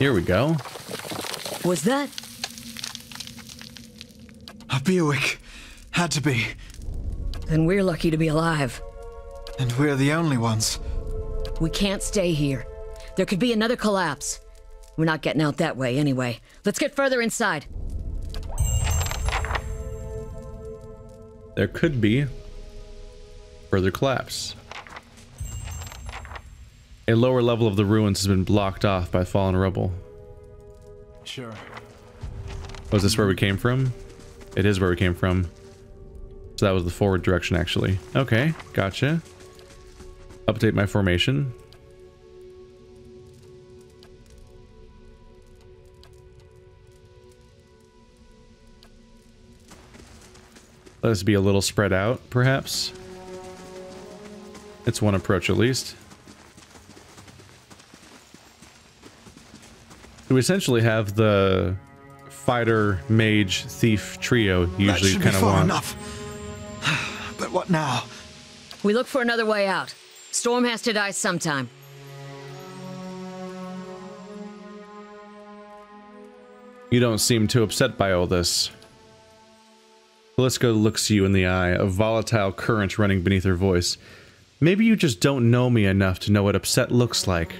Here we go. Was that? A Bewick. Had to be. Then we're lucky to be alive. And we're the only ones. We can't stay here. There could be another collapse. We're not getting out that way anyway. Let's get further inside. There could be further collapse. A lower level of the ruins has been blocked off by fallen rubble. Sure. Was this where we came from? It is where we came from. So that was the forward direction, actually. Okay, gotcha. Update my formation. Let us be a little spread out, perhaps. It's one approach, at least. We essentially have the fighter, mage, thief trio you usually kind of want. Enough. But what now? We look for another way out. Storm has to die sometime. You don't seem too upset by all this. Calisto looks you in the eye, a volatile current running beneath her voice. Maybe you just don't know me enough to know what upset looks like.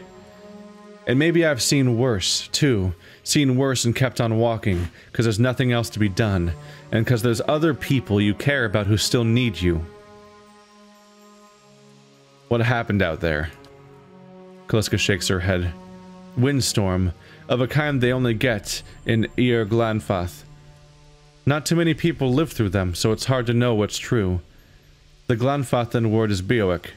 And maybe I've seen worse, too. Seen worse and kept on walking, because there's nothing else to be done, and because there's other people you care about who still need you. What happened out there? Kaliska shakes her head. Windstorm, of a kind they only get in Ir Glanfath. Not too many people live through them, so it's hard to know what's true. The Glanfathan word is Beowick.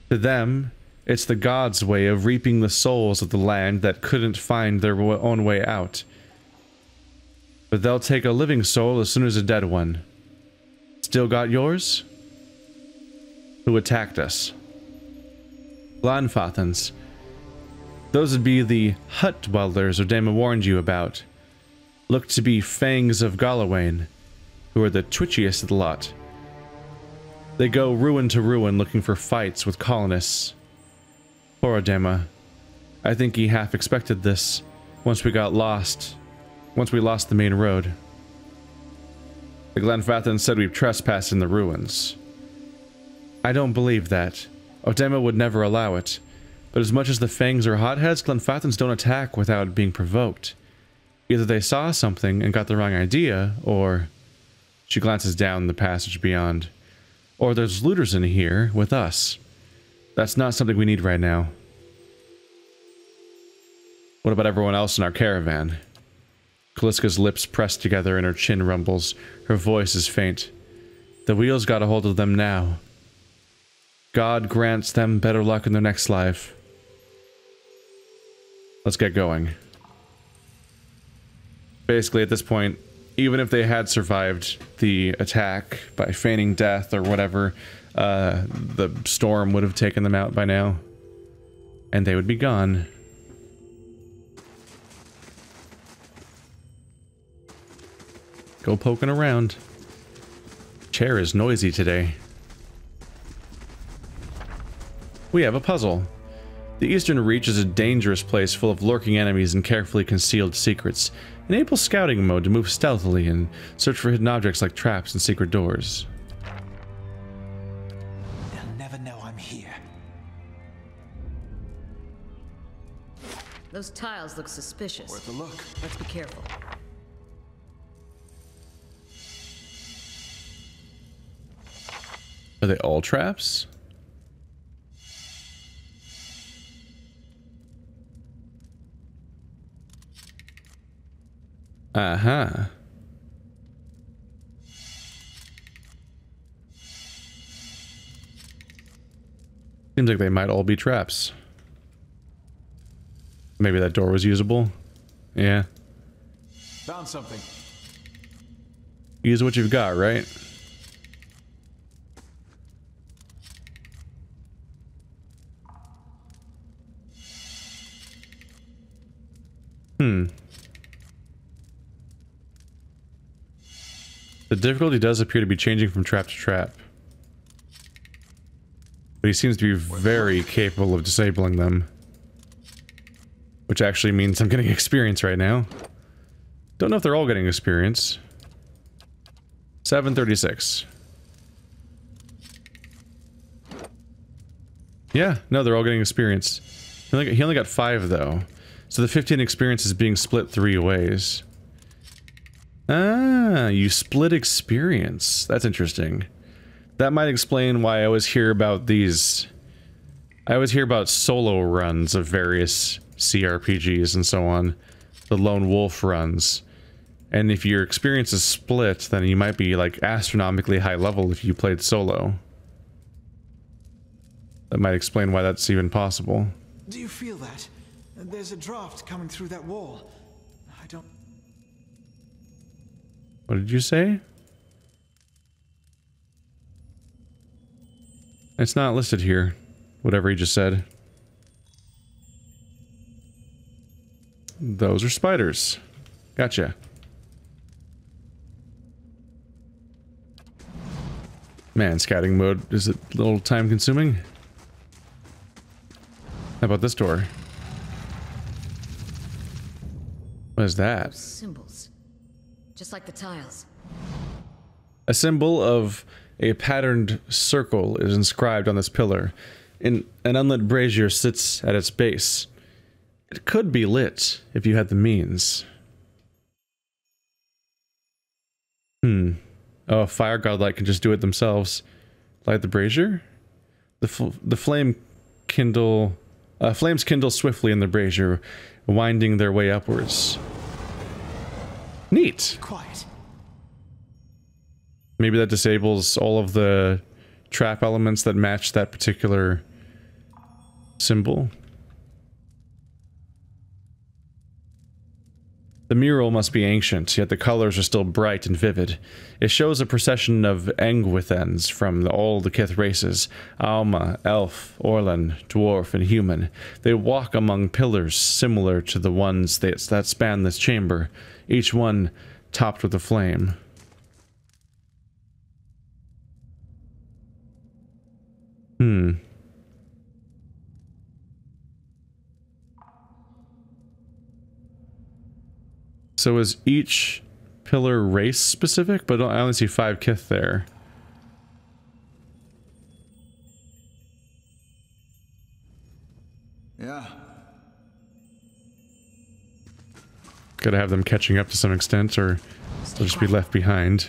To them, it's the gods' way of reaping the souls of the land that couldn't find their own way out. But they'll take a living soul as soon as a dead one. Still got yours? Who attacked us? Glanfathans. Those would be the hut dwellers Odema warned you about. Look to be Fangs of Galawain, who are the twitchiest of the lot. They go ruin to ruin looking for fights with colonists. Poor Odema. I think he half expected this once we lost the main road. The Glanfathan said we've trespassed in the ruins. I don't believe that. Odema would never allow it. But as much as the Fangs are hotheads, Glanfathans don't attack without being provoked. Either they saw something and got the wrong idea, or... She glances down the passage beyond. Or there's looters in here with us. That's not something we need right now. What about everyone else in our caravan? Kaliska's lips press together and her chin rumbles. Her voice is faint. The wheels got a hold of them now. God grants them better luck in their next life. Let's get going. Basically, at this point, even if they had survived the attack by feigning death or whatever, the storm would have taken them out by now. And they would be gone. Go poking around. Chair is noisy today. We have a puzzle. The Eastern Reach is a dangerous place full of lurking enemies and carefully concealed secrets. Enable scouting mode to move stealthily and search for hidden objects like traps and secret doors. They'll never know I'm here. Those tiles look suspicious. Worth a look. Let's be careful. Are they all traps? Uh-huh. Seems like they might all be traps. Maybe that door was usable. Yeah. Found something. Use what you've got, right? The difficulty does appear to be changing from trap to trap. But he seems to be very capable of disabling them. which actually means I'm getting experience right now. Don't know if they're all getting experience. 736. Yeah, no, they're all getting experience. He only got 5 though. So the 15 experience is being split 3 ways. Ah, you split experience. That's interesting. That might explain why I always hear about these... I always hear about solo runs of various CRPGs and so on. The lone wolf runs. And if your experience is split, then you might be like astronomically high level if you played solo. That might explain why that's even possible. Do you feel that? There's a draft coming through that wall. I don't... What did you say? It's not listed here. Whatever he just said. Those are spiders. Gotcha. Man, scouting mode, is it a little time consuming? How about this door? What is that? Symbols. Just like the tiles. A symbol of a patterned circle is inscribed on this pillar. An unlit brazier sits at its base. It could be lit if you had the means. Oh, fire godlike can just do it themselves. Light the brazier? The flame kindle... flames kindle swiftly in the brazier, winding their way upwards. Neat! Quiet. Maybe that disables all of the trap elements that match that particular symbol. The mural must be ancient, yet the colors are still bright and vivid. It shows a procession of Engwithens from all the Kith races: Alma, Elf, Orlan, Dwarf, and Human. They walk among pillars similar to the ones that span this chamber, each one topped with a flame. So is each pillar race specific? But I only see 5 Kith there. Yeah. Gotta have them catching up to some extent, or they'll just be left behind.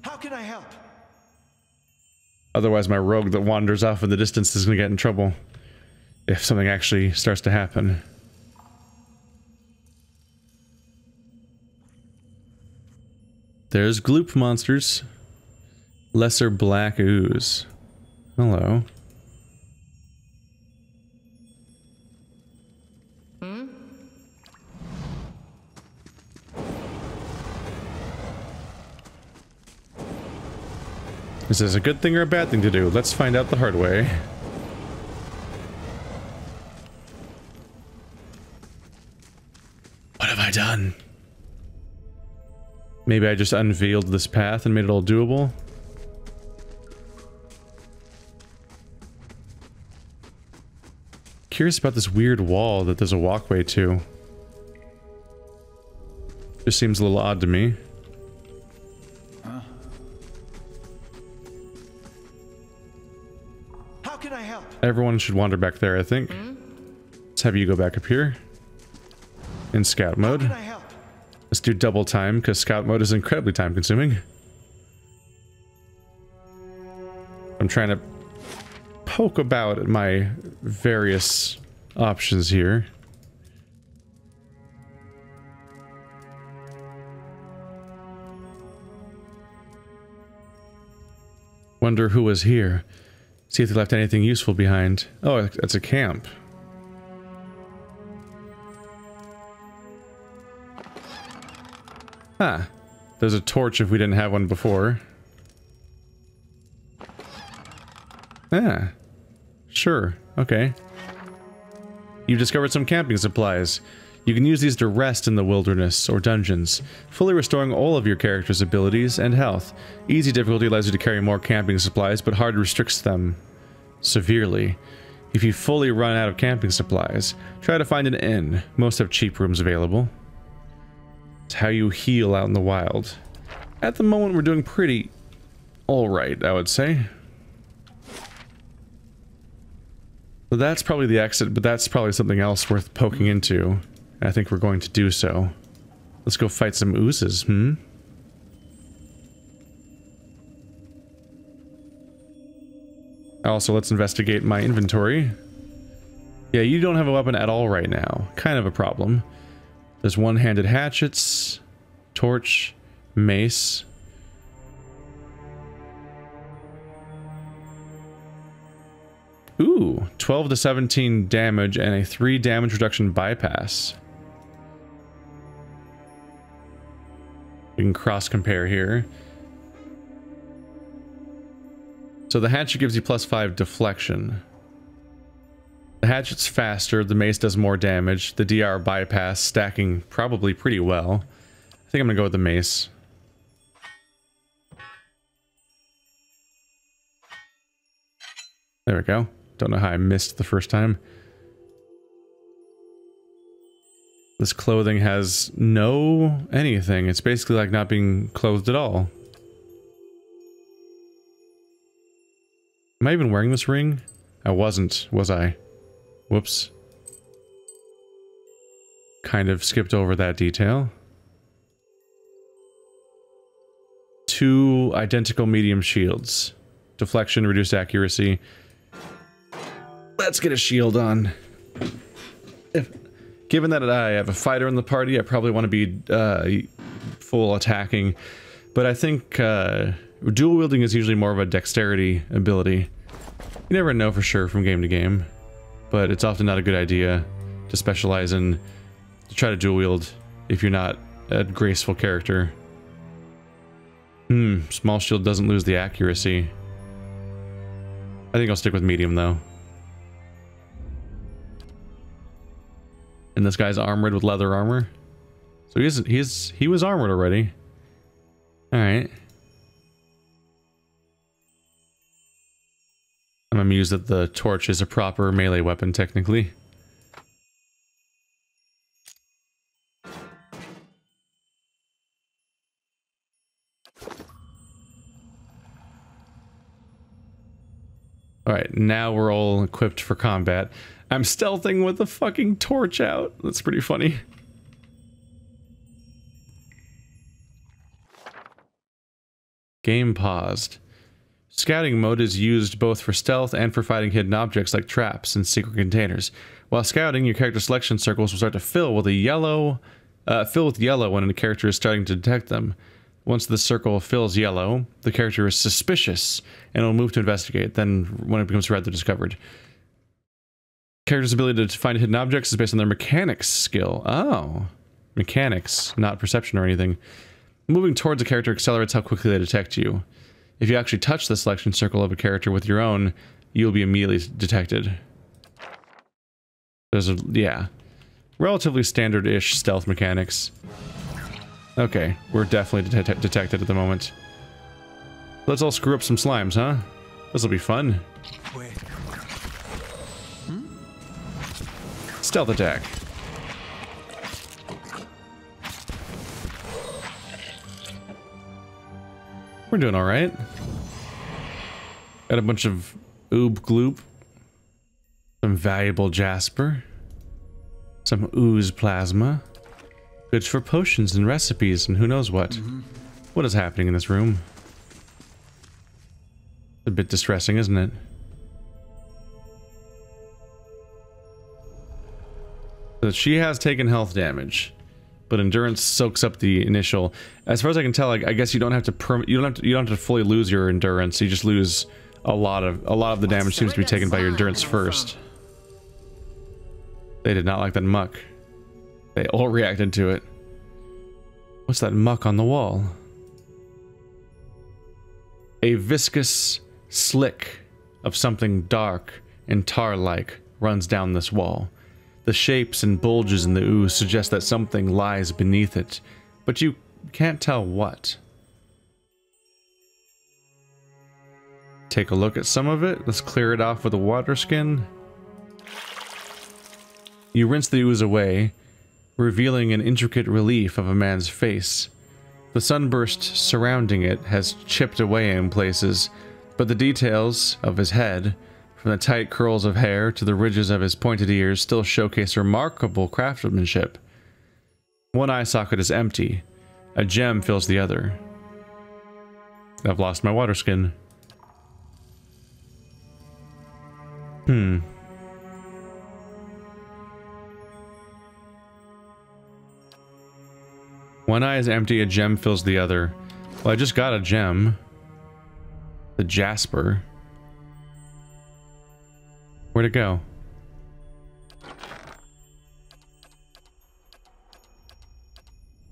How can I help? Otherwise my rogue that wanders off in the distance is gonna get in trouble. If something actually starts to happen. There's gloop monsters. Lesser black ooze. Hello. Is this a good thing or a bad thing to do? Let's find out the hard way. What have I done? Maybe I just unveiled this path and made it all doable? Curious about this weird wall that there's a walkway to. Just seems a little odd to me. How can I help? Everyone should wander back there, I think. Let's have you go back up here. In scout mode. How can I help? Let's do double time, because scout mode is incredibly time consuming. I'm trying to poke about at my various options here. Wonder who was here. See if they left anything useful behind. Oh, it's a camp. Ah, there's a torch if we didn't have one before. Ah, sure, okay. You've discovered some camping supplies. You can use these to rest in the wilderness or dungeons, fully restoring all of your character's abilities and health. Easy difficulty allows you to carry more camping supplies, but hard restricts them severely. If you fully run out of camping supplies, try to find an inn. Most have cheap rooms available. It's how you heal out in the wild. At the moment, we're doing pretty alright, I would say. So that's probably the exit, but that's probably something else worth poking into. And I think we're going to do so. Let's go fight some oozes, Also, let's investigate my inventory. Yeah, you don't have a weapon at all right now. Kind of a problem. There's one-handed hatchets, torch, mace. Ooh, 12 to 17 damage and a 3 damage reduction bypass. We can cross-compare here. So the hatchet gives you +5 deflection. The hatchet's faster, the mace does more damage, the DR bypass stacking probably pretty well. I think I'm gonna go with the mace. There we go. Don't know how I missed the first time. This clothing has no anything. It's basically like not being clothed at all. Am I even wearing this ring? I wasn't, was I? Whoops. Kind of skipped over that detail. 2 identical medium shields. Deflection, reduced accuracy. Let's get a shield on. Given that I have a fighter in the party, I probably want to be full attacking. But I think dual wielding is usually more of a dexterity ability. You never know for sure from game to game. But it's often not a good idea to specialize in, to try to dual wield if you're not a graceful character. Small shield doesn't lose the accuracy. I think I'll stick with medium though. And this guy's armored with leather armor. So he was armored already. Alright. I'm amused that the torch is a proper melee weapon, technically. Alright, now we're all equipped for combat. I'm stealthing with the fucking torch out. That's pretty funny. Game paused. Scouting mode is used both for stealth and for fighting hidden objects like traps and secret containers. While scouting, your character selection circles will start to fill with yellow when a character is starting to detect them. Once the circle fills yellow, the character is suspicious and will move to investigate. Then, when it becomes red, they're discovered. Character's ability to find hidden objects is based on their mechanics skill. Oh. Mechanics, not perception or anything. Moving towards a character accelerates how quickly they detect you. If you actually touch the selection circle of a character with your own, you'll be immediately detected. There's a, yeah. Relatively standard-ish stealth mechanics. Okay, we're definitely detected at the moment. Let's all screw up some slimes, huh? This'll be fun. Wait. Stealth attack. We're doing alright. Got a bunch of oob gloop. Some valuable jasper. Some ooze plasma. Good for potions and recipes and who knows what. What is happening in this room? It's a bit distressing, isn't it? So she has taken health damage, but endurance soaks up the initial. As far as I can tell, I guess you don't have to you don't have to fully lose your endurance. You just lose a lot of the damage seems to be taken by your endurance first. They did not like that muck. They all reacted to it. What's that muck on the wall? A viscous slick of something dark and tar-like runs down this wall. The shapes and bulges in the ooze suggest that something lies beneath it, but you can't tell what. Take a look at some of it. Let's clear it off with a water skin. You rinse the ooze away, revealing an intricate relief of a man's face. The sunburst surrounding it has chipped away in places, but the details of his head, from the tight curls of hair to the ridges of his pointed ears, still showcase remarkable craftsmanship. One eye socket is empty. A gem fills the other. I've lost my water skin. One eye is empty, a gem fills the other. Well, I just got a gem. The Jasper. Where'd it go?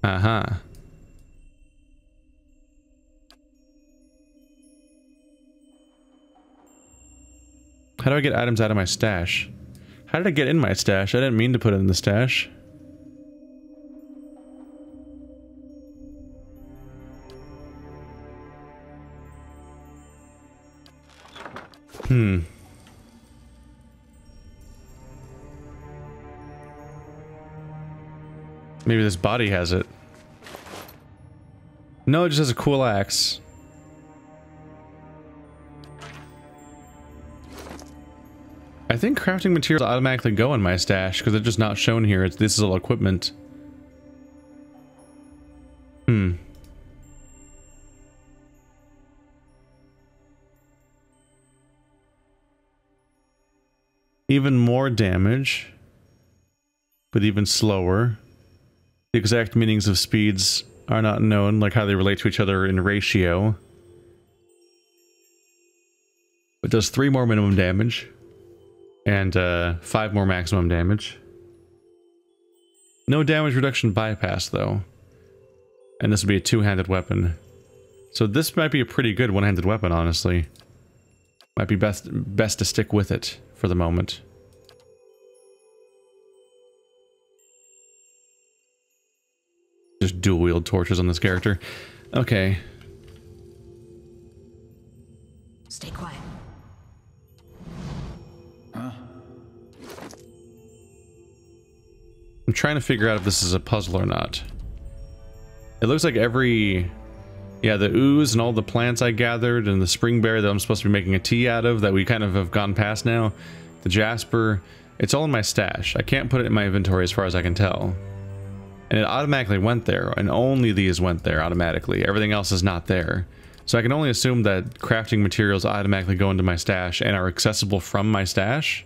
Uh-huh. How do I get items out of my stash? How did I get in my stash? I didn't mean to put it in the stash. Maybe this body has it. No, it just has a cool axe. I think crafting materials automatically go in my stash because they're just not shown here. This is all equipment. Even more damage, but even slower. The exact meanings of speeds are not known, like how they relate to each other in ratio. It does 3 more minimum damage, and 5 more maximum damage. No damage reduction bypass, though. And this would be a 2-handed weapon. So this might be a pretty good one-handed weapon, honestly. Might be best to stick with it for the moment. Just dual-wield torches on this character. Okay. Stay quiet. Huh? I'm trying to figure out if this is a puzzle or not. It looks like every... Yeah, the ooze and all the plants I gathered and the springberry that I'm supposed to be making a tea out of that we kind of have gone past now. The jasper. It's all in my stash. I can't put it in my inventory as far as I can tell. And it automatically went there, and only these went there automatically. Everything else is not there. So I can only assume that crafting materials automatically go into my stash and are accessible from my stash.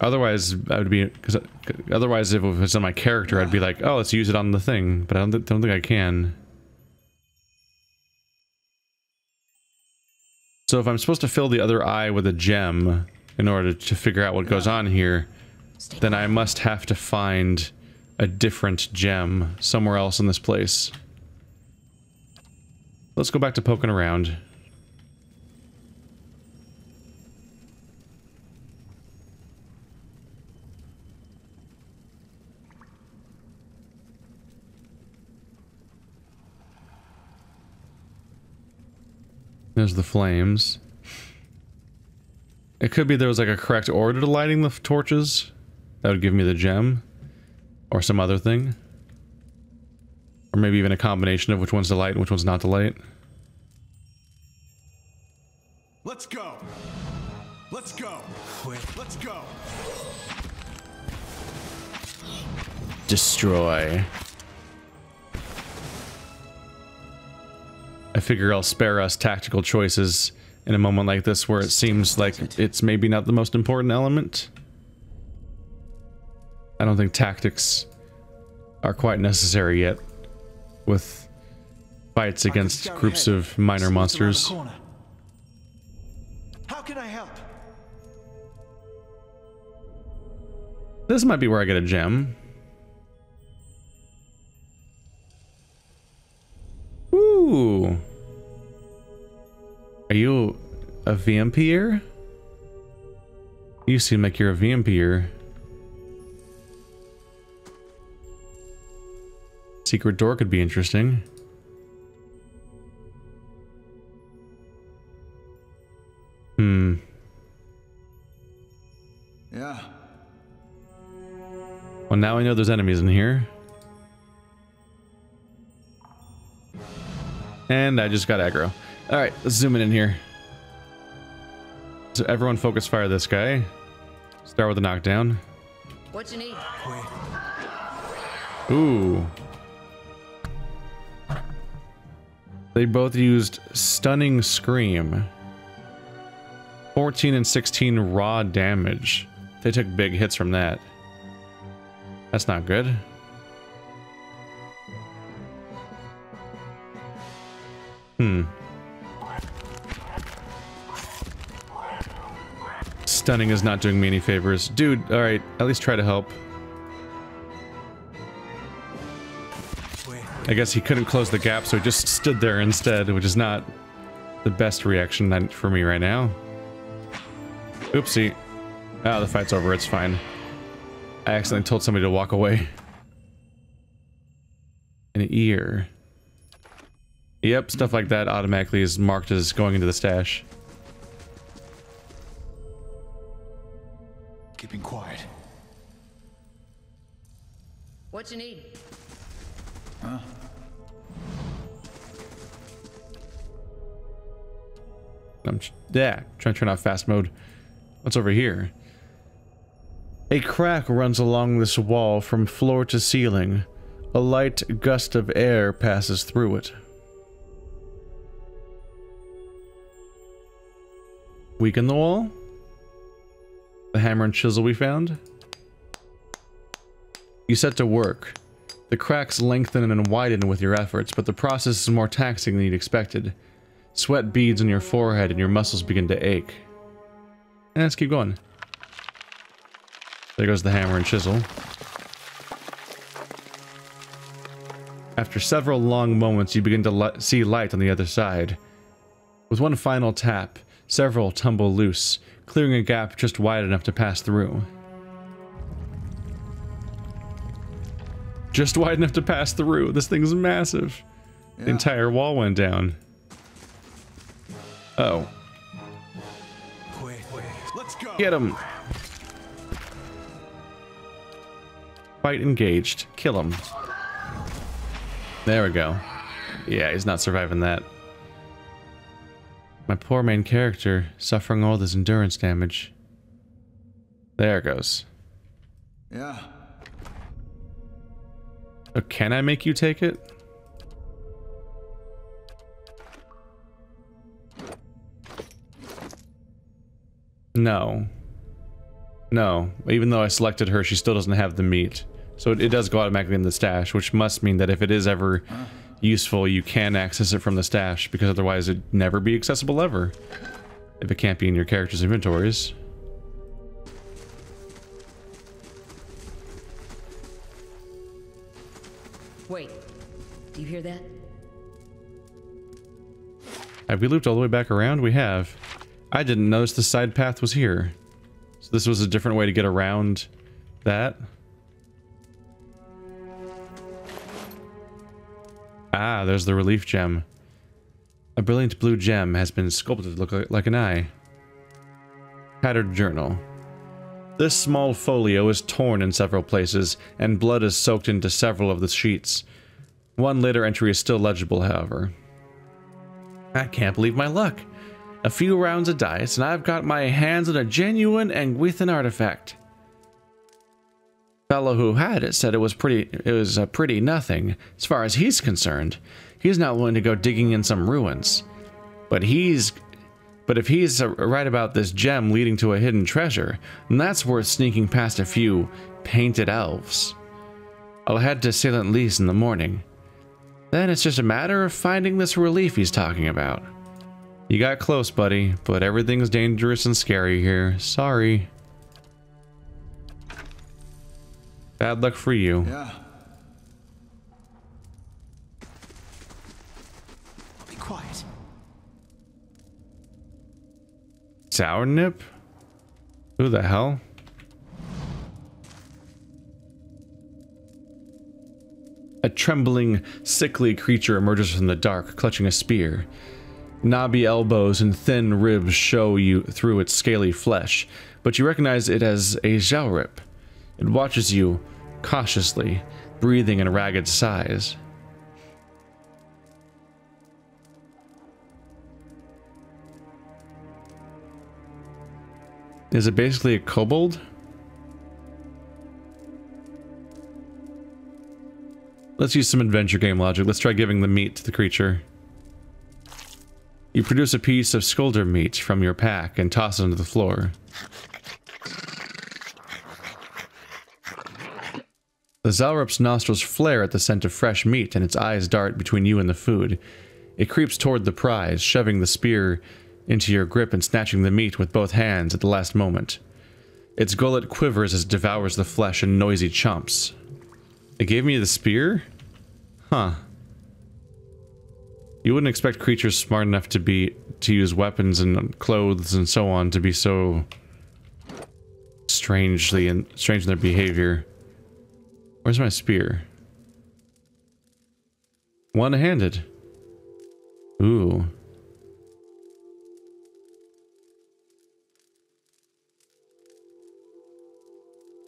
Otherwise, I would be... Cause otherwise, if it was on my character, I'd be like, oh, let's use it on the thing. But I don't think I can. So if I'm supposed to fill the other eye with a gem in order to figure out what goes on here, then I must have to find a different gem somewhere else in this place. Let's go back to poking around. There's the flames. It could be there was like a correct order to lighting the torches. That would give me the gem. Or some other thing. Or maybe even a combination of which one's to light and which one's not to light. Let's go. Let's go. Wait. Let's go. Destroy. I figure I'll spare us tactical choices in a moment like this where it seems like it's maybe not the most important element. I don't think tactics are quite necessary yet with fights against groups of minor monsters. How can I help? This might be where I get a gem. Ooh. Are you a vampire? You seem like you're a vampire. Secret door could be interesting. Yeah. Well, now I know there's enemies in here. And I just got aggro. Alright, let's zoom in here. So everyone focus fire this guy. Start with a knockdown. What you need? Ooh. They both used Stunning Scream. 14 and 16 raw damage. They took big hits from that. That's not good. Stunning is not doing me any favors. Dude, alright, at least try to help. I guess he couldn't close the gap, so he just stood there instead, which is not the best reaction for me right now. Oopsie. Ah, the fight's over, it's fine. I accidentally told somebody to walk away. An ear. Yep, stuff like that automatically is marked as going into the stash. Keeping quiet. What you need? Huh? I'm trying to turn off fast mode. What's over here? A crack runs along this wall from floor to ceiling. A light gust of air passes through it. Weaken the wall? The hammer and chisel we found? You set to work. The cracks lengthen and widen with your efforts, but the process is more taxing than you'd expected. Sweat beads on your forehead and your muscles begin to ache. And let's keep going. There goes the hammer and chisel. After several long moments, you begin to see light on the other side. With one final tap, several tumble loose, clearing a gap just wide enough to pass through. Just wide enough to pass through. This thing's massive. Yeah. The entire wall went down. Oh. Wait, let's go. Get him. Fight engaged. Kill him. There we go. Yeah, he's not surviving that. My poor main character, suffering all this endurance damage. There it goes. Yeah. Oh, can I make you take it? No. No. Even though I selected her, she still doesn't have the meat. So it does go automatically in the stash, which must mean that if it is ever useful, you can access it from the stash, because otherwise it'd never be accessible ever. If it can't be in your character's inventories. Wait, do you hear that? Have we looped all the way back around? We have. I didn't notice the side path was here. So this was a different way to get around that. Ah, there's the relief gem. A brilliant blue gem has been sculpted to look like an eye. Tattered journal. This small folio is torn in several places, and blood is soaked into several of the sheets. One later entry is still legible, however. I can't believe my luck. A few rounds of dice, and I've got my hands on a genuine Engwithan artifact. Fellow who had it said it was pretty nothing as far as he's concerned. He's not willing to go digging in some ruins. But if he's right about this gem leading to a hidden treasure, then that's worth sneaking past a few painted elves. I'll head to Silent Lys in the morning. Then it's just a matter of finding this relief he's talking about. You got close, buddy, but everything's dangerous and scary here. Sorry. Bad luck for you. Yeah. Be quiet. Sour Nip? Who the hell? A trembling, sickly creature emerges from the dark, clutching a spear. Knobby elbows and thin ribs show you through its scaly flesh, but you recognize it as a Zhaurip. It watches you, cautiously, breathing in ragged sighs. Is it basically a kobold? Let's use some adventure game logic. Let's try giving the meat to the creature. You produce a piece of skulder meat from your pack and toss it onto the floor. The Zalrup's nostrils flare at the scent of fresh meat, and its eyes dart between you and the food. It creeps toward the prize, shoving the spear into your grip and snatching the meat with both hands at the last moment. Its gullet quivers as it devours the flesh in noisy chomps. It gave me the spear? Huh. You wouldn't expect creatures smart enough to use weapons and clothes and so on to be so strange in their behavior. Where's my spear? One-handed. Ooh.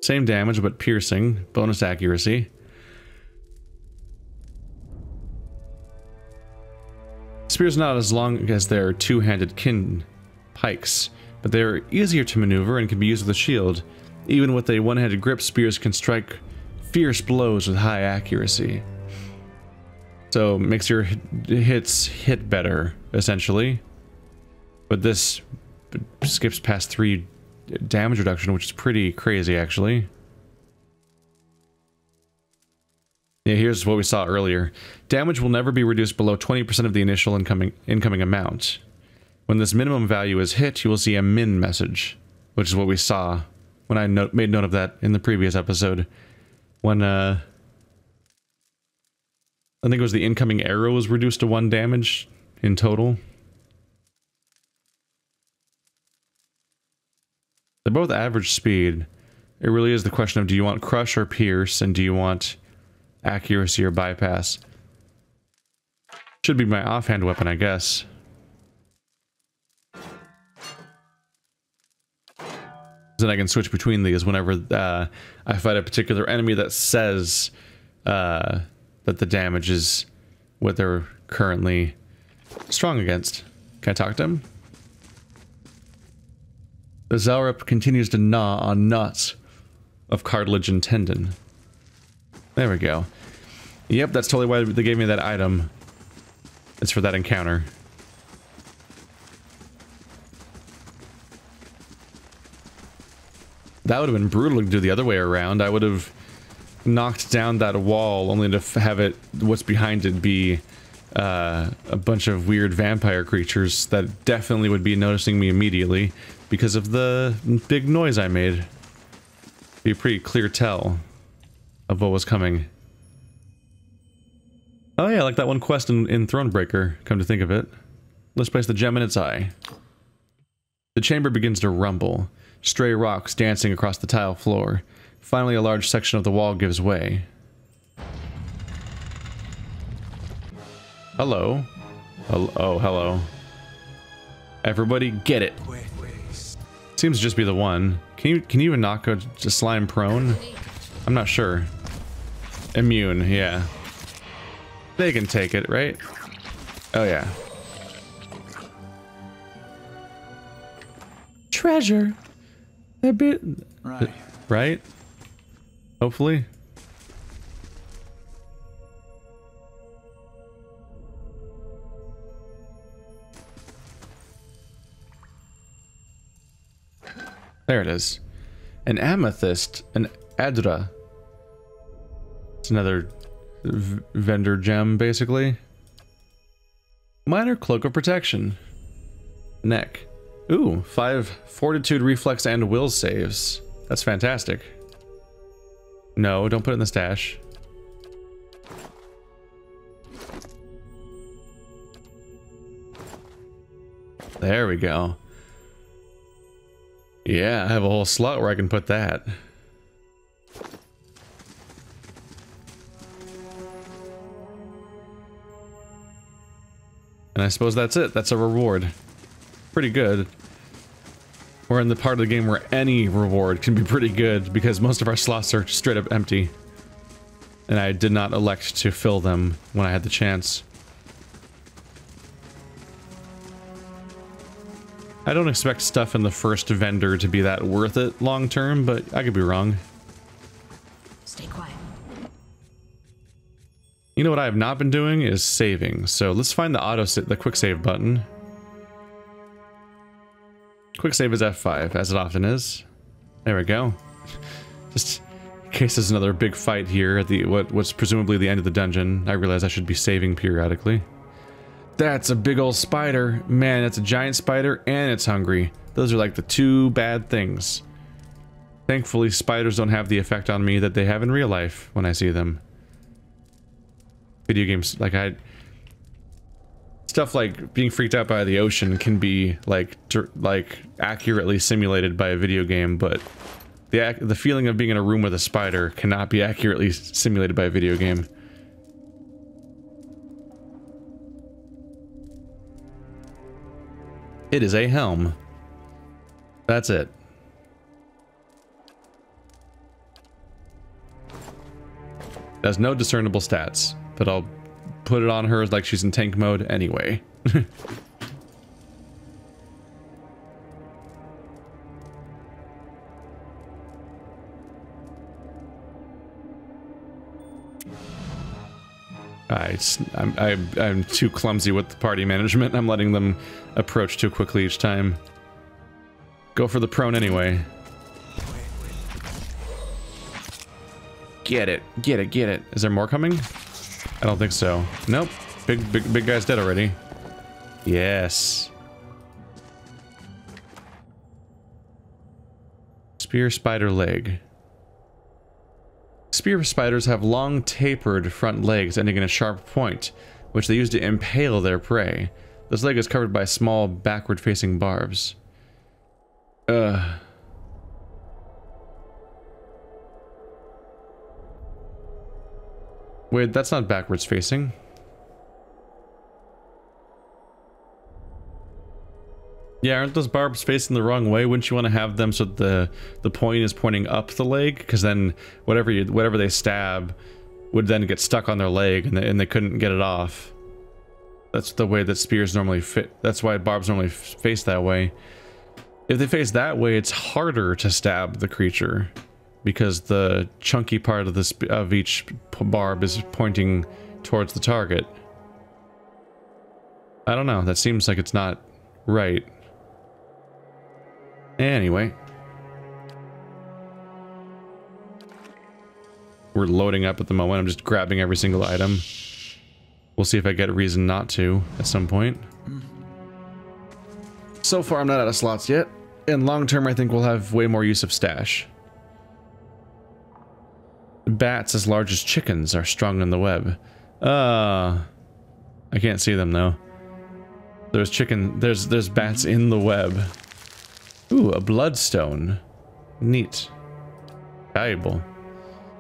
Same damage, but piercing. Bonus accuracy. Spears not as long as their two-handed kin pikes, but they are easier to maneuver and can be used with a shield. Even with a one-handed grip, spears can strike fierce blows with high accuracy. So makes your hits hit better, essentially. But this skips past 3 damage reduction, which is pretty crazy, actually. Yeah, here's what we saw earlier. Damage will never be reduced below 20% of the initial incoming amount. When this minimum value is hit, you will see a min message, which is what we saw when I made note of that in the previous episode. When, I think it was the incoming arrow was reduced to 1 damage in total. They're both average speed. It really is the question of, do you want crush or pierce, and do you want accuracy or bypass? Should be my offhand weapon, I guess. Then I can switch between these whenever I fight a particular enemy that says that the damage is what they're currently strong against. Can I talk to him? The Zalrup continues to gnaw on knots of cartilage and tendon. There we go. Yep, that's totally why they gave me that item. It's for that encounter. That would have been brutal to do the other way around. I would have knocked down that wall only to have it, what's behind it, be a bunch of weird vampire creatures that definitely would be noticing me immediately because of the big noise I made. Be a pretty clear tell of what was coming. Oh yeah, like that one quest in Thronebreaker, come to think of it. Let's place the gem in its eye. The chamber begins to rumble. Stray rocks dancing across the tile floor. Finally, a large section of the wall gives way. Hello. Oh, hello. Everybody get it. Seems to just be the one. Can you even knock a slime prone? I'm not sure. Immune, yeah. They can take it, right? Oh yeah. Treasure. A bit. Right. Right? Hopefully. There it is. An amethyst, an adra. It's another vendor gem, basically. Minor cloak of protection. Neck. Ooh, 5 fortitude, reflex, and will saves. That's fantastic. No, don't put it in the stash. There we go. Yeah, I have a whole slot where I can put that. And I suppose that's it. That's a reward. Pretty good. We're in the part of the game where any reward can be pretty good because most of our slots are straight up empty. and I did not elect to fill them when I had the chance. I don't expect stuff in the first vendor to be that worth it long term, but I could be wrong. Stay quiet. You know what I have not been doing is saving, so let's find the quick save button. Quick save is F5, as it often is. There we go. Just in case there's another big fight here at the what's presumably the end of the dungeon, I realize I should be saving periodically. That's a big old spider. Man, that's a giant spider and it's hungry. Those are like the two bad things. Thankfully, spiders don't have the effect on me that they have in real life when I see them. Video games, stuff like being freaked out by the ocean can be like accurately simulated by a video game, but the feeling of being in a room with a spider cannot be accurately simulated by a video game. It is a helm. That's it. It has no discernible stats, but I'll put it on her like she's in tank mode anyway. I'm too clumsy with the party management. I'm letting them approach too quickly each time. Go for the prone anyway. Get it, get it, get it. Is there more coming? I don't think so. Nope. Big guy's dead already. Yes. Spear spider leg. Spear spiders have long tapered front legs ending in a sharp point, which they use to impale their prey. This leg is covered by small backward facing barbs. Wait, that's not backwards facing. Yeah, aren't those barbs facing the wrong way? Wouldn't you want to have them so the point is pointing up the leg? Because then whatever they stab would then get stuck on their leg and they couldn't get it off. That's the way that spears normally fit. That's why barbs normally face that way. If they face that way, it's harder to stab the creature because the chunky part of each barb is pointing towards the target. I don't know. That seems like it's not right. Anyway. We're loading up at the moment. I'm just grabbing every single item. We'll see if I get a reason not to at some point. So far, I'm not out of slots yet. And long term, I think we'll have way more use of stash. Bats as large as chickens are strung in the web. I can't see them though. There's bats in the web. Ooh, a bloodstone. Neat. Valuable.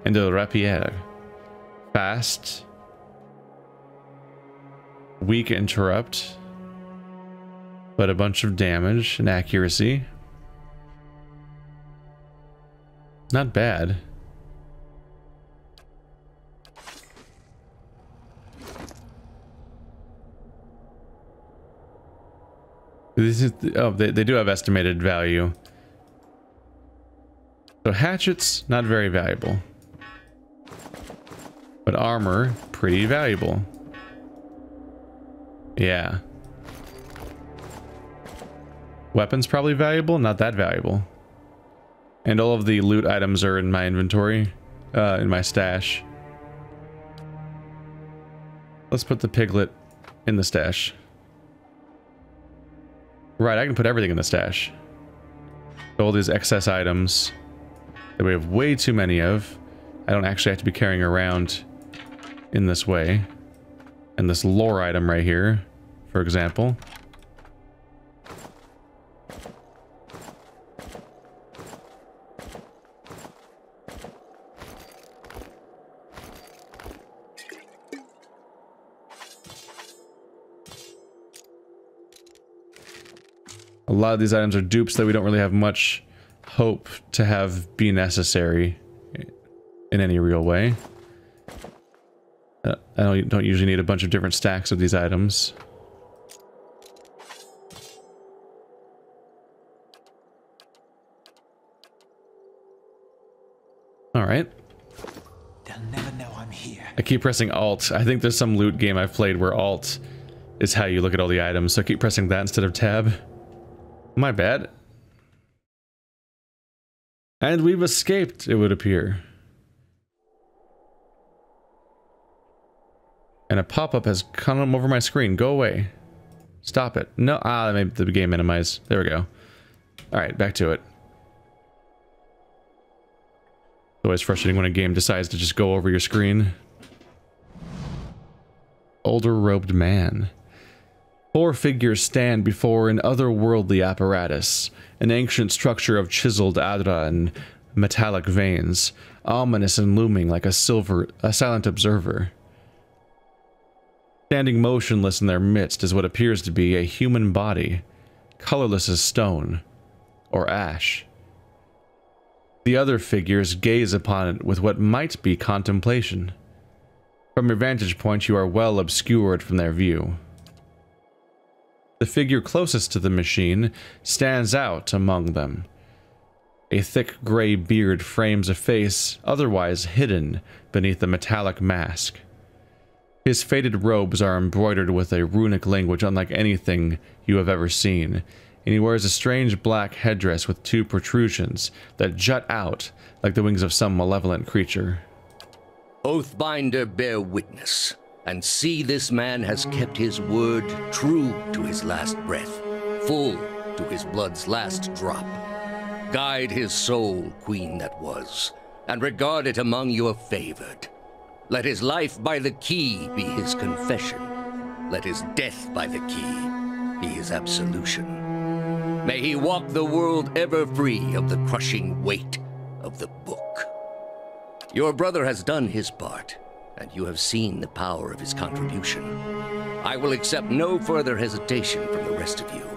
And a rapier. Fast. Weak interrupt. But a bunch of damage and accuracy. Not bad. This is, oh, they do have estimated value. So hatchets, not very valuable. But armor, pretty valuable. Yeah. Weapons probably valuable, not that valuable. And all of the loot items are in my inventory, in my stash. Let's put the piglet in the stash. Right, I can put everything in the stash. All these excess items that we have way too many of. I don't actually have to be carrying around in this way. And this lore item right here, for example. A lot of these items are dupes that we don't really have much hope to have be necessary in any real way. I don't usually need a bunch of different stacks of these items. Alright. They'll never know I'm here. I keep pressing Alt. I think there's some loot game I've played where Alt is how you look at all the items, so I keep pressing that instead of Tab. My bad. And we've escaped, it would appear. And a pop-up has come over my screen. Go away. Stop it. No, that made the game minimize. There we go. Alright, back to it. It's always frustrating when a game decides to just go over your screen. Older robed man. 4 figures stand before an otherworldly apparatus, an ancient structure of chiseled adra and metallic veins, ominous and looming like a silent observer. Standing motionless in their midst is what appears to be a human body, colorless as stone, or ash. The other figures gaze upon it with what might be contemplation. From your vantage point, you are well obscured from their view. The figure closest to the machine stands out among them. A thick gray beard frames a face otherwise hidden beneath a metallic mask. His faded robes are embroidered with a runic language unlike anything you have ever seen, and he wears a strange black headdress with 2 protrusions that jut out like the wings of some malevolent creature. Oathbinder, bear witness, and see this man has kept his word true to his last breath, full to his blood's last drop. Guide his soul, queen that was, and regard it among your favored. Let his life by the key be his confession. Let his death by the key be his absolution. May he walk the world ever free of the crushing weight of the book. Your brother has done his part, and you have seen the power of his contribution. I will accept no further hesitation from the rest of you.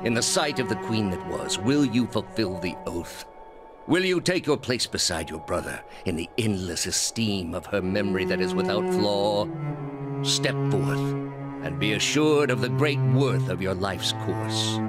In the sight of the queen that was, will you fulfill the oath? Will you take your place beside your brother in the endless esteem of her memory that is without flaw? Step forth and be assured of the great worth of your life's course.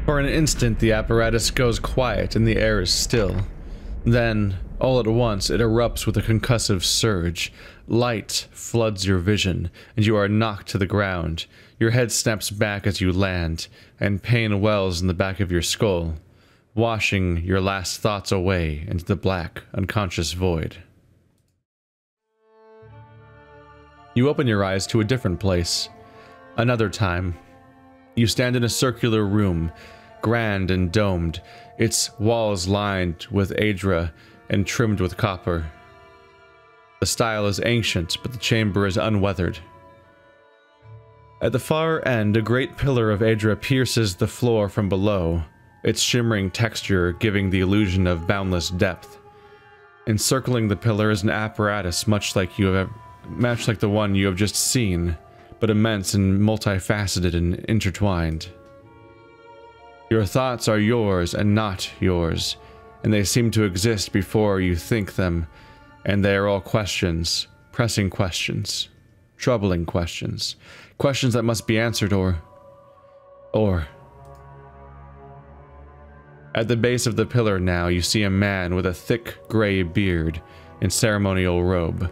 For an instant, the apparatus goes quiet and the air is still. Then, all at once, it erupts with a concussive surge. Light floods your vision, and you are knocked to the ground. Your head snaps back as you land, and pain wells in the back of your skull, washing your last thoughts away into the black, unconscious void. You open your eyes to a different place. Another time. You stand in a circular room, grand and domed, its walls lined with adra and trimmed with copper. The style is ancient, but the chamber is unweathered. At the far end, a great pillar of adra pierces the floor from below, its shimmering texture giving the illusion of boundless depth. Encircling the pillar is an apparatus much like the one you have just seen, but immense and multifaceted and intertwined. Your thoughts are yours and not yours, and they seem to exist before you think them, and they are all questions, pressing questions, troubling questions, questions that must be answered or... At the base of the pillar now, you see a man with a thick gray beard and ceremonial robe,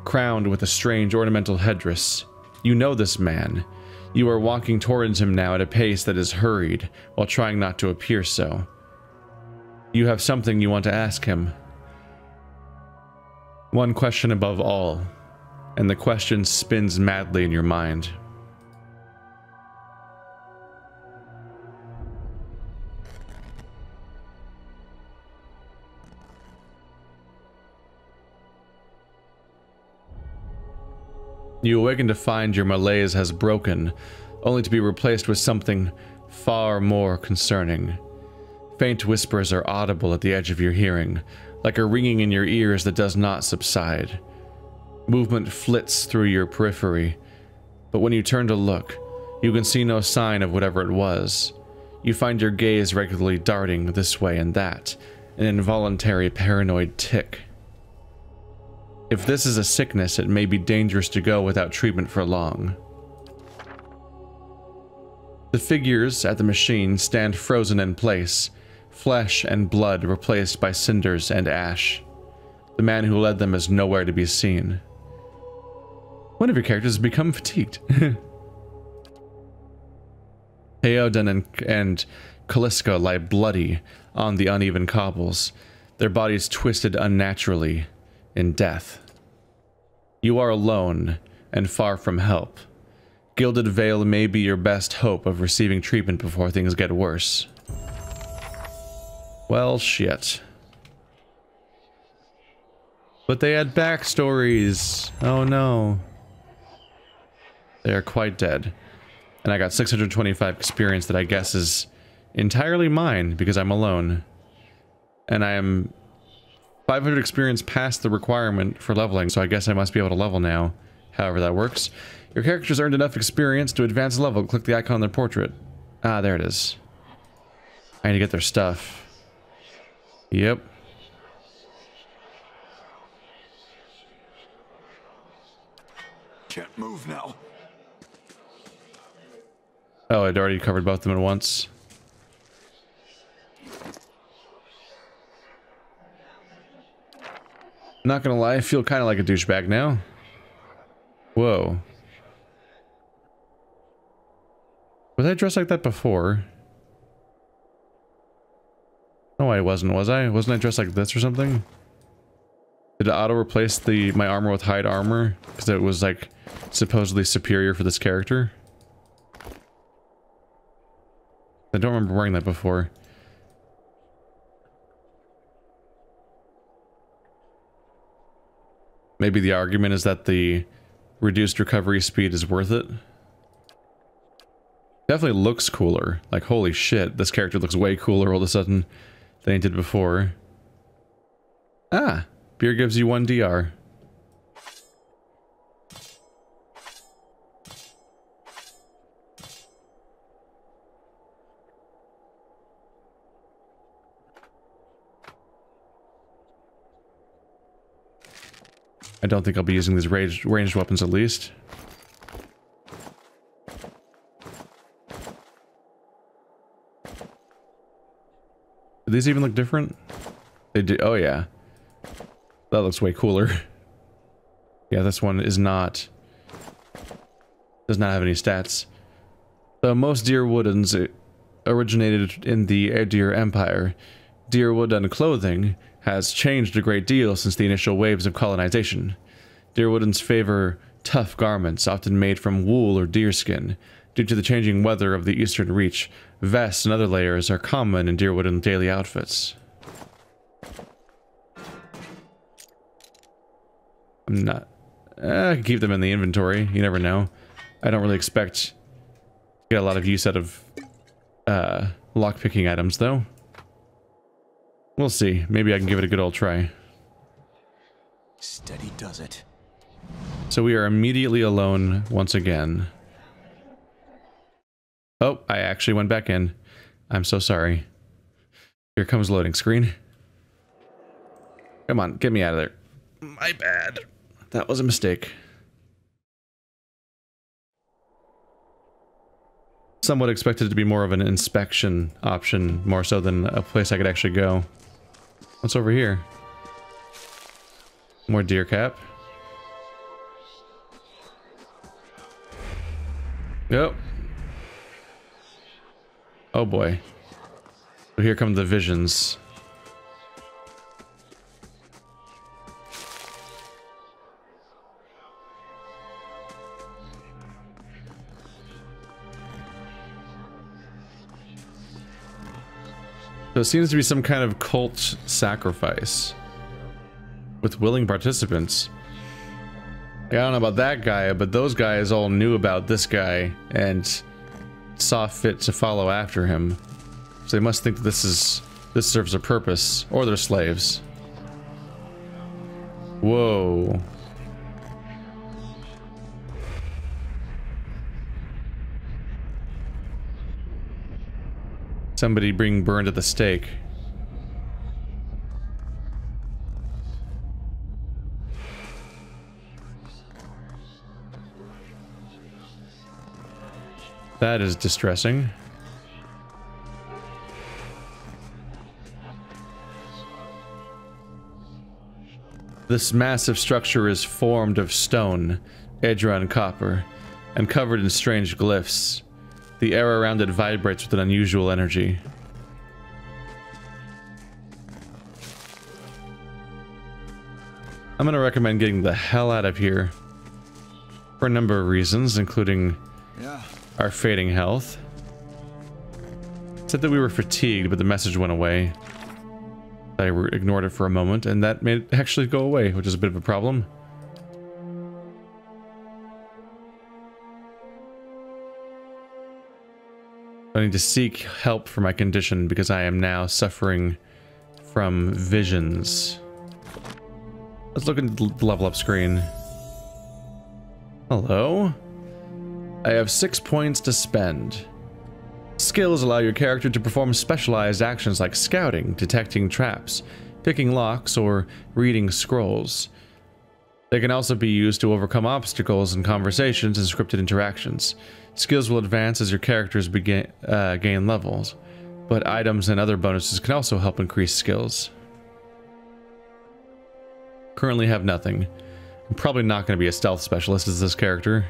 crowned with a strange ornamental headdress. You know this man. You are walking towards him now at a pace that is hurried, while trying not to appear so. You have something you want to ask him. One question above all, and the question spins madly in your mind. You awaken to find your malaise has broken, only to be replaced with something far more concerning. Faint whispers are audible at the edge of your hearing, like a ringing in your ears that does not subside. Movement flits through your periphery, but when you turn to look, you can see no sign of whatever it was. You find your gaze regularly darting this way and that, an involuntary paranoid tick. If this is a sickness, it may be dangerous to go without treatment for long. The figures at the machine stand frozen in place, flesh and blood replaced by cinders and ash. The man who led them is nowhere to be seen. One of your characters has become fatigued. Theoden and Kaliska lie bloody on the uneven cobbles, their bodies twisted unnaturally in death. You are alone and far from help. Gilded Vale may be your best hope of receiving treatment before things get worse. Well, shit. But they had backstories. Oh no. They are quite dead. And I got 625 experience that I guess is entirely mine because I'm alone. And I am 500 experience past the requirement for leveling, so I guess I must be able to level now. However that works. Your character's earned enough experience to advance a level. Click the icon on their portrait. Ah, there it is. I need to get their stuff. Yep. Can't move now. Oh, I'd already covered both of them at once. Not gonna lie, I feel kind of like a douchebag now. Whoa. Was I dressed like that before? No, I wasn't, was I? Wasn't I dressed like this or something? Did it auto-replace my armor with hide armor? Because it was, like, supposedly superior for this character? I don't remember wearing that before. Maybe the argument is that the reduced recovery speed is worth it. Definitely looks cooler. Like, holy shit, this character looks way cooler all of a sudden than he did before. Ah, beer gives you 1 DR. I don't think I'll be using these ranged weapons at least. Do these even look different? They do. Oh yeah. That looks way cooler. Yeah, this one is not... does not have any stats. Though most Dyrwoodans originated in the Aedir Empire, Dyrwoodan clothing has changed a great deal since the initial waves of colonization. Dyrwoodans favor tough garments, often made from wool or deerskin. Due to the changing weather of the Eastern Reach, vests and other layers are common in Dyrwoodan daily outfits. I'm not... I can keep them in the inventory, you never know. I don't really expect to get a lot of use out of lockpicking items, though. We'll see. Maybe I can give it a good old try. Steady does it. So we are immediately alone once again. Oh, I actually went back in. I'm so sorry. Here comes loading screen. Come on, get me out of there. My bad. That was a mistake. Somewhat expected it to be more of an inspection option, more so than a place I could actually go. What's over here? More deer cap. Yep. Oh boy. So here come the visions. So it seems to be some kind of cult sacrifice with willing participants. I don't know about that guy, but those guys all knew about this guy and saw fit to follow after him. So they must think that this serves a purpose, or they're slaves. Whoa. Somebody being burned at the stake. That is distressing. This massive structure is formed of stone, edge-run copper, and covered in strange glyphs. The air around it vibrates with an unusual energy. I'm gonna recommend getting the hell out of here for a number of reasons, including our fading health. It said that we were fatigued, but the message went away. I ignored it for a moment, and that made it actually go away, which is a bit of a problem. I need to seek help for my condition because I am now suffering from visions. Let's look at the level up screen. Hello? I have 6 points to spend. Skills allow your character to perform specialized actions like scouting, detecting traps, picking locks, or reading scrolls. They can also be used to overcome obstacles in conversations and scripted interactions. Skills will advance as your characters gain levels, but items and other bonuses can also help increase skills. Currently have nothing. I'm probably not going to be a stealth specialist as this character.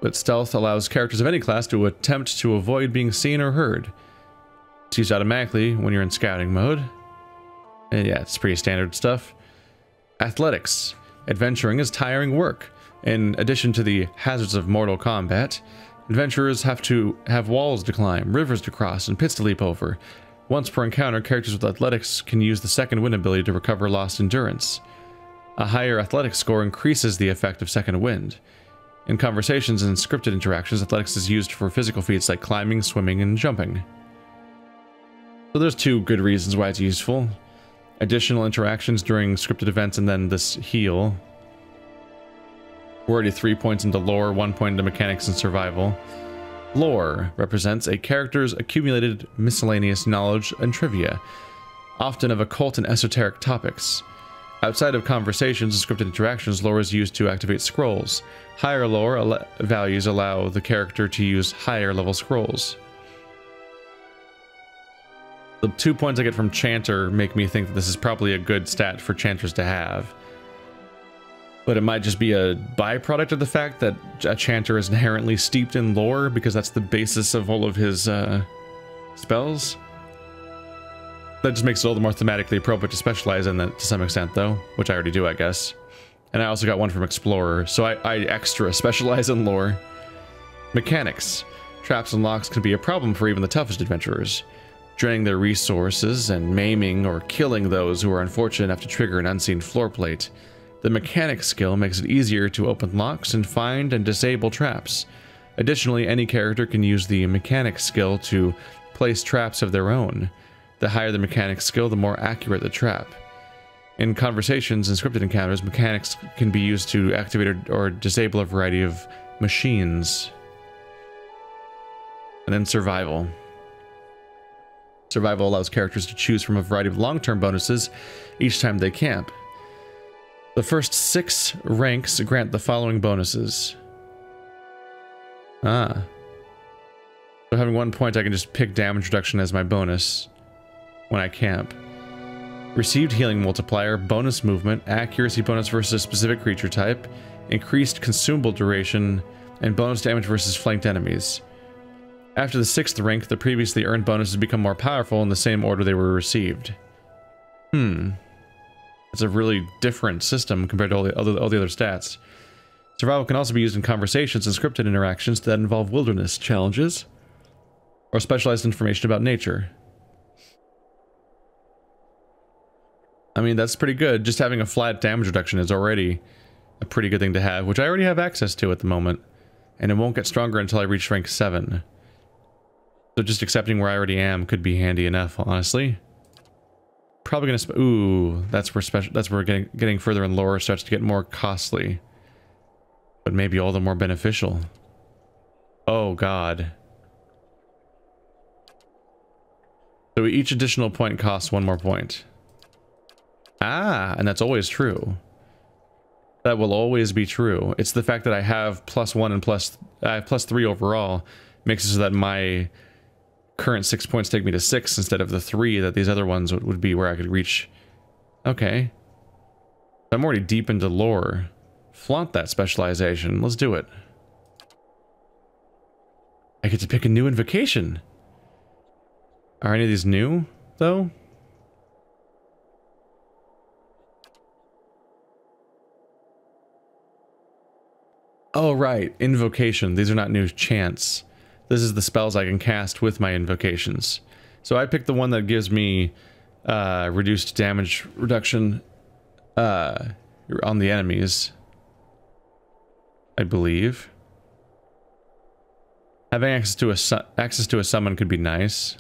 But stealth allows characters of any class to attempt to avoid being seen or heard. It's used automatically when you're in scouting mode. And yeah, it's pretty standard stuff. Athletics. Adventuring is tiring work. In addition to the hazards of mortal combat, adventurers have to have walls to climb, rivers to cross, and pits to leap over. Once per encounter, characters with athletics can use the second wind ability to recover lost endurance. A higher athletics score increases the effect of second wind. In conversations and scripted interactions, athletics is used for physical feats like climbing, swimming, and jumping. So there's two good reasons why it's useful. Additional interactions during scripted events and then this heal. We're already 3 points into lore, 1 point into mechanics and survival. Lore represents a character's accumulated miscellaneous knowledge and trivia, often of occult and esoteric topics. Outside of conversations and scripted interactions, lore is used to activate scrolls. Higher lore values allow the character to use higher level scrolls. The 2 points I get from Chanter make me think that this is probably a good stat for Chanters to have. But it might just be a byproduct of the fact that a Chanter is inherently steeped in lore because that's the basis of all of his spells. That just makes it all the more thematically appropriate to specialize in that to some extent, though, which I already do, I guess. And I also got one from Explorer, so I extra specialize in lore. Mechanics. Traps and locks can be a problem for even the toughest adventurers. Draining their resources and maiming or killing those who are unfortunate enough to trigger an unseen floor plate. The mechanics skill makes it easier to open locks and find and disable traps. Additionally, any character can use the mechanics skill to place traps of their own. The higher the mechanics skill, the more accurate the trap. In conversations and scripted encounters, mechanics can be used to activate or disable a variety of machines. And then survival. Survival allows characters to choose from a variety of long-term bonuses each time they camp. The first 6 ranks grant the following bonuses. So having 1 point, I can just pick damage reduction as my bonus when I camp. Received healing multiplier, bonus movement, accuracy bonus versus a specific creature type, increased consumable duration, and bonus damage versus flanked enemies. After the 6th rank, the previously earned bonuses become more powerful in the same order they were received. It's a really different system compared to all the other stats. Survival can also be used in conversations and scripted interactions that involve wilderness challenges or specialized information about nature. I mean, that's pretty good. Just having a flat damage reduction is already a pretty good thing to have, which I already have access to at the moment. And it won't get stronger until I reach rank 7. So just accepting where I already am could be handy enough, honestly. Probably gonna ooh, that's where getting further in lore starts to get more costly. But maybe all the more beneficial. Oh god. So each additional point costs 1 more point. Ah, and that's always true. That will always be true. It's the fact that I have +1 and +3 overall makes it so that my current 6 points take me to 6 instead of the 3 that these other ones would be where I could reach. Okay. I'm already deep into lore. Flaunt that specialization. Let's do it. I get to pick a new invocation. Are any of these new, though? Oh, right. Invocation. These are not new chants. This is the spells I can cast with my invocations. So I picked the one that gives me reduced damage reduction on the enemies. I believe. Having access to a summon could be nice.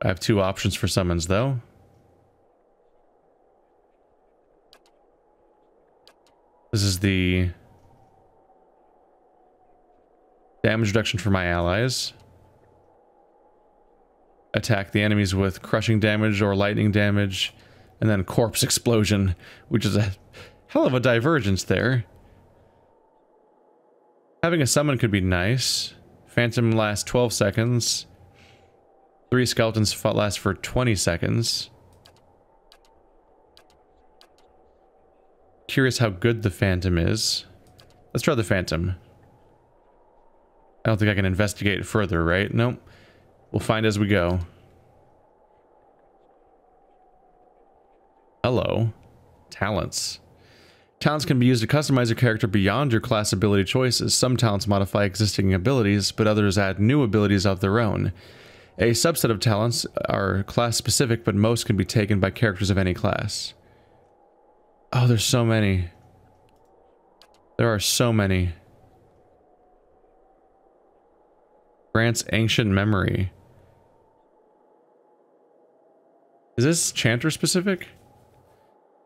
I have 2 options for summons, though. This is the damage reduction for my allies. Attack the enemies with crushing damage or lightning damage. And then corpse explosion, which is a hell of a divergence there. Having a summon could be nice. Phantom lasts 12 seconds. 3 skeletons last for 20 seconds. Curious how good the Phantom is. Let's try the Phantom. I don't think I can investigate further, right? Nope. We'll find as we go. Hello. Talents. Talents can be used to customize your character beyond your class ability choices. Some talents modify existing abilities, but others add new abilities of their own. A subset of talents are class-specific, but most can be taken by characters of any class. Oh, there's so many. There are so many. Grants ancient memory. Is this chanter specific?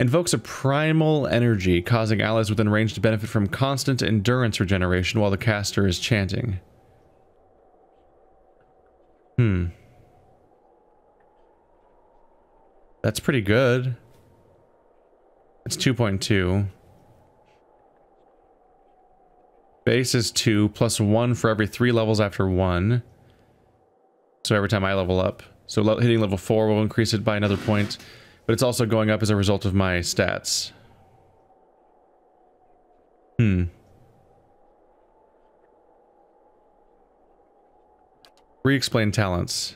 Invokes a primal energy, causing allies within range to benefit from constant endurance regeneration while the caster is chanting. That's pretty good. It's 2.2. Base is 2, plus 1 for every 3 levels after 1. So every time I level up. So hitting level 4 will increase it by another point. But it's also going up as a result of my stats. Re-explain talents.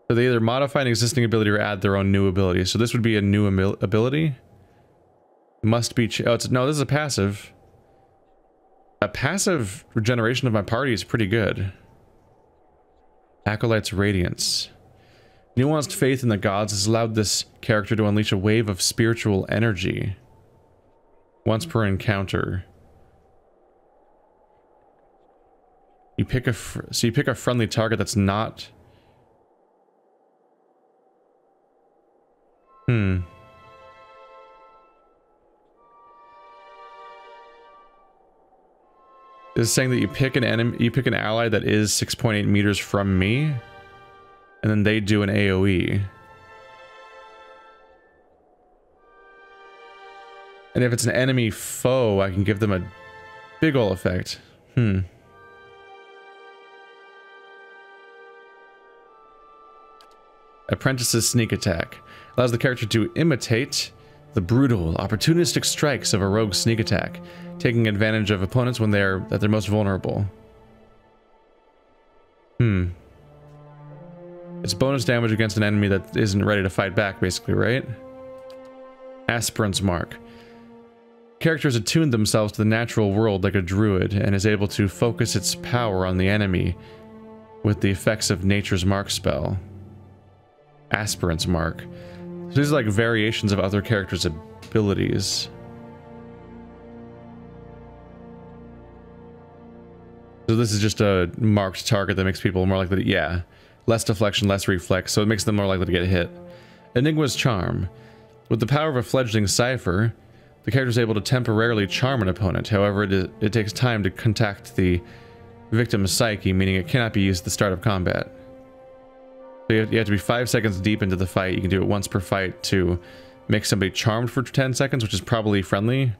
So they either modify an existing ability or add their own new ability. So this would be a new ability. Must be... oh, no, this is a passive. A passive regeneration of my party is pretty good. Acolyte's Radiance. Nuanced faith in the gods has allowed this character to unleash a wave of spiritual energy. Once per encounter. You pick a... so you pick a friendly target that's not... This is saying that you pick an enemy, you pick an ally that is 6.8 meters from me, and then they do an AoE. And if it's an enemy foe, I can give them a big ol' effect. Apprentice's Sneak Attack. Allows the character to imitate the brutal, opportunistic strikes of a rogue's sneak attack, taking advantage of opponents when they're at their most vulnerable. It's bonus damage against an enemy that isn't ready to fight back, basically, right? Aspirant's Mark. Characters attune themselves to the natural world like a druid, and is able to focus its power on the enemy with the effects of Nature's Mark spell. Aspirant's Mark. So these are like variations of other characters' abilities. So this is just a marked target that makes people more likely to, yeah, less deflection, less reflex, so it makes them more likely to get hit. Enigma's Charm. With the power of a fledgling cipher, the character is able to temporarily charm an opponent. However, it takes time to contact the victim's psyche, meaning it cannot be used at the start of combat. So you have to be 5 seconds deep into the fight. You can do it once per fight to make somebody charmed for 10 seconds, which is probably friendly.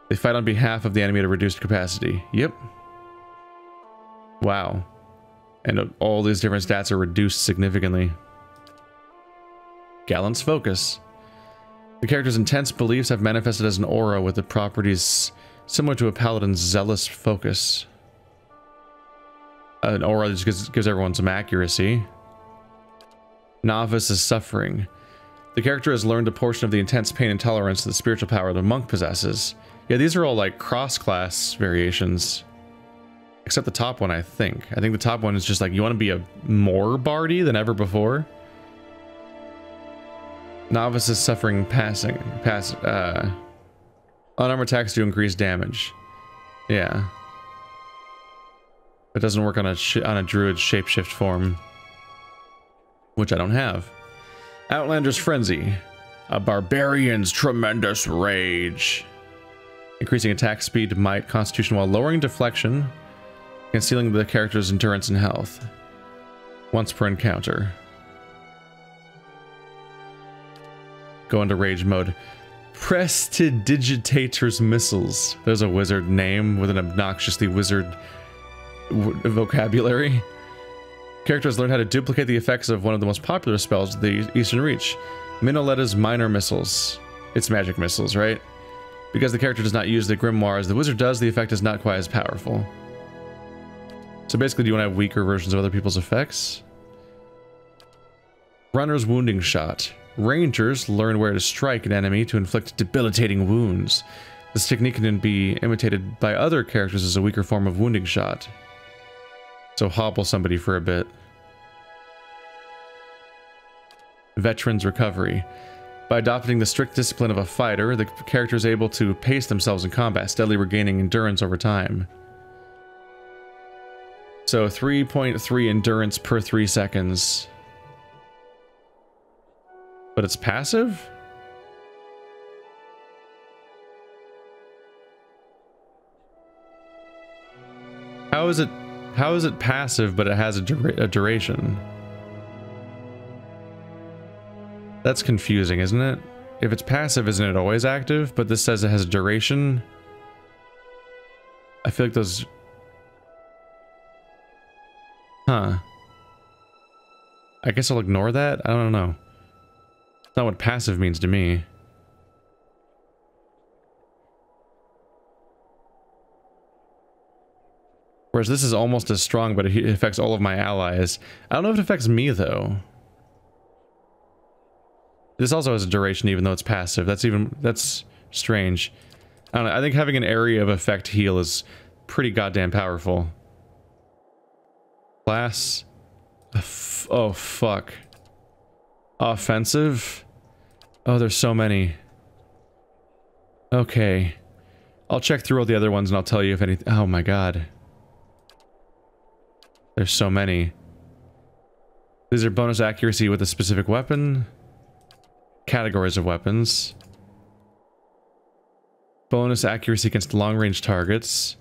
They fight on behalf of the enemy at a reduced capacity. Yep. Wow. And all these different stats are reduced significantly. Gallant's Focus. The character's intense beliefs have manifested as an aura with the properties similar to a paladin's zealous focus. An aura that just gives everyone some accuracy. Novice's Suffering. The character has learned a portion of the intense pain and tolerance to the spiritual power the monk possesses. Yeah, these are all like cross-class variations. Except the top one, I think. I think the top one is just like, you want to be a more bardy than ever before? Novice's Suffering Passing. Unarmed attacks do increase damage. Yeah. It doesn't work on a druid shapeshift form. Which I don't have. Outlander's Frenzy. A barbarian's tremendous rage. Increasing attack speed, might, constitution while lowering deflection. Concealing the character's endurance and health. Once per encounter. Go into rage mode. Prestidigitator's Missiles. There's a wizard name with an obnoxiously wizard vocabulary. Characters learn how to duplicate the effects of one of the most popular spells of the Eastern Reach. Minoletta's Minor Missiles. It's magic missiles, right? Because the character does not use the grimoire as the wizard does, the effect is not quite as powerful. So basically, do you want to have weaker versions of other people's effects? Runner's Wounding Shot. Rangers learn where to strike an enemy to inflict debilitating wounds. This technique can be imitated by other characters as a weaker form of wounding shot. So hobble somebody for a bit. Veteran's Recovery. By adopting the strict discipline of a fighter, the character is able to pace themselves in combat, steadily regaining endurance over time. So 3.3 endurance per 3 seconds. But it's passive? How is it passive, but it has a duration? That's confusing, isn't it? If it's passive, isn't it always active? But this says it has a duration. I feel like those... Huh. I guess I'll ignore that? I don't know. That's not what passive means to me. Whereas this is almost as strong, but it affects all of my allies. I don't know if it affects me, though. This also has a duration, even though it's passive. That's strange. I don't know. I think having an area of effect heal is pretty goddamn powerful. Class. Oh, fuck. Offensive. Oh, there's so many. Okay. I'll check through all the other ones and I'll tell you if anything. Oh my god. There's so many. These are bonus accuracy with a specific weapon. Categories of weapons. Bonus accuracy against long-range targets.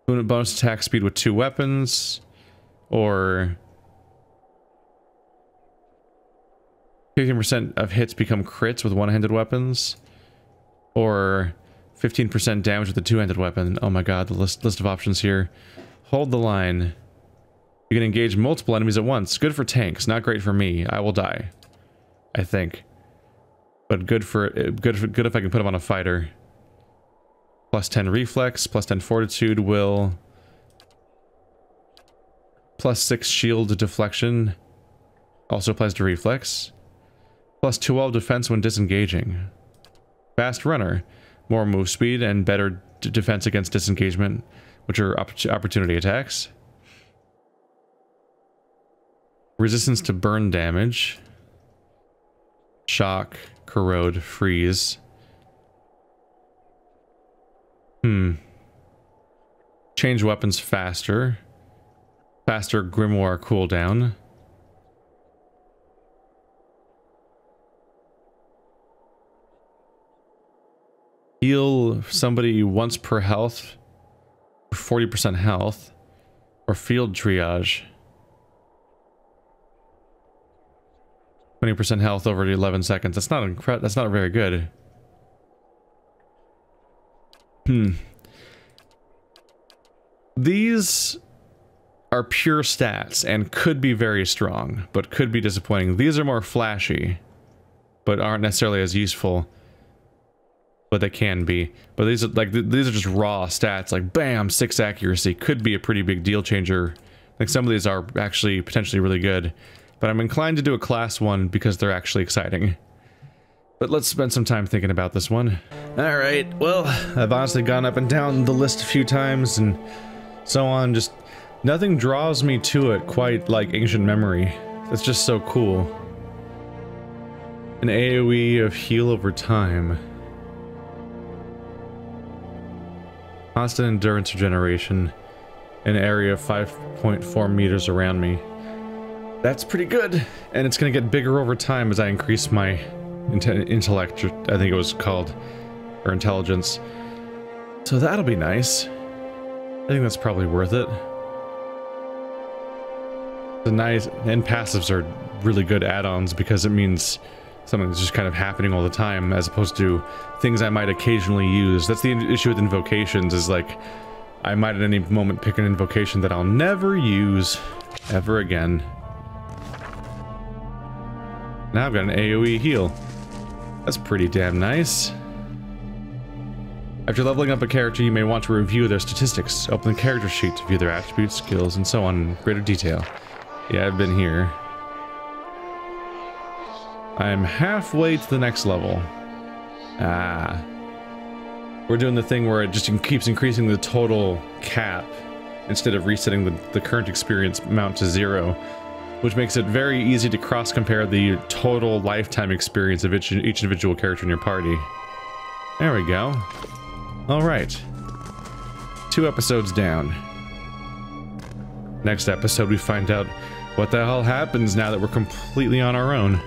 Bonus attack speed with 2 weapons. Or 15% of hits become crits with one-handed weapons. Or 15% damage with a two-handed weapon. Oh my god, the list of options here. Hold the line. You can engage multiple enemies at once. Good for tanks, not great for me. I will die, I think. But good if I can put him on a fighter. Plus 10 reflex, plus 10 fortitude, will. Plus 6 shield deflection. Also applies to reflex. Plus 12 defense when disengaging. Fast runner. More move speed and better defense against disengagement, which are opportunity attacks. Resistance to burn damage. Shock, corrode, freeze. Change weapons faster. Faster grimoire cooldown. Heal somebody once per health. 40% health. Or field triage. 20% health over 11 seconds. That's not very good. These are pure stats and could be very strong, but could be disappointing. These are more flashy, but aren't necessarily as useful. But they can be. But these are like these are just raw stats, like bam, 6 accuracy. Could be a pretty big deal changer. Like some of these are actually potentially really good. But I'm inclined to do a class one because they're actually exciting. But let's spend some time thinking about this one. Alright, well, I've honestly gone up and down the list a few times and so on. Just nothing draws me to it quite like Ancient Memory. It's just so cool. An AoE of heal over time. Constant endurance regeneration. An area of 5.4 meters around me. That's pretty good, and it's gonna get bigger over time as I increase my intellect, I think it was called, or intelligence. So that'll be nice. I think that's probably worth it. The nice and passives are really good add-ons because it means something's just kind of happening all the time, as opposed to things I might occasionally use. That's the issue with invocations, is like I might at any moment pick an invocation that I'll never use ever again. Now I've got an AoE heal. That's pretty damn nice. After leveling up a character, you may want to review their statistics. Open the character sheet to view their attributes, skills, and so on in greater detail. Yeah, I've been here. I'm halfway to the next level. Ah. We're doing the thing where it just keeps increasing the total cap instead of resetting the current experience amount to 0. Which makes it very easy to cross-compare the total lifetime experience of each individual character in your party. There we go. Alright. 2 episodes down. Next episode we find out what the hell happens now that we're completely on our own.